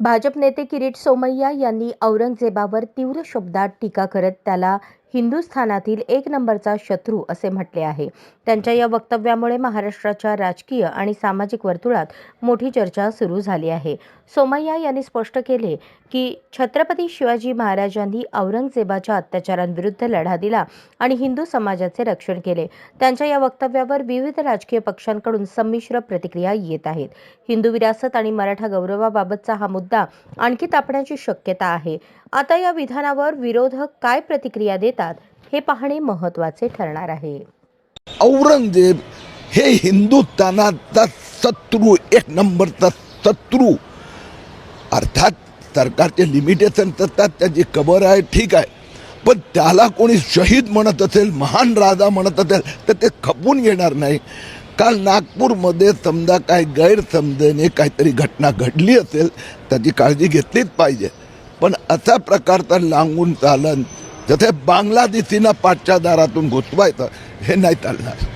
भाजप नेते किरीट सोमय्या यांनी औरंगजेबावर तीव्र शब्दात टीका करत त्याला हिंदुस्थानातील एक नंबरचा शत्रू असे म्हटले आहे. त्यांच्या या वक्तव्यामुळे महाराष्ट्राच्या राजकीय आणि सामाजिक वर्तुळात मोठी चर्चा सुरू झाली आहे. सोमय्या यांनी स्पष्ट केले की छत्रपती शिवाजी महाराजांनी औरंगजेबाच्या अत्याचारांविरुद्ध लढा दिला आणि हिंदू समाजाचे रक्षण केले. त्यांच्या या वक्तव्यावर विविध राजकीय पक्षांकडून संमिश्र प्रतिक्रिया येत आहेत. हिंदू विरासत आणि मराठा गौरवाबाबतचा हा मुद्दा आणखी तापण्याची शक्यता आहे. आता या विधानावर विरोधक काय प्रतिक्रिया देतात हे पाहणे महत्त्वाचे ठरणार आहे. औरंगजेब हे हिंदुस्थानाचा शत्रू, एक नंबरचा शत्रू. अर्थात सरकारचे लिमिटेशन असतात, त्याची कबर आहे, ठीक आहे, पण त्याला कोणी शहीद म्हणत असेल, महान राजा म्हणत असेल तर ते खपून घेणार नाही. काल नागपूरमध्ये समजा काय गैरसमजेने काहीतरी घटना घडली असेल त्याची काळजी घेतलीच पाहिजे, पण असा प्रकारचा लांबून चालन जसे बांगलादेशींना पाठच्या दारातून घुसवायचं हे नाही चालणार.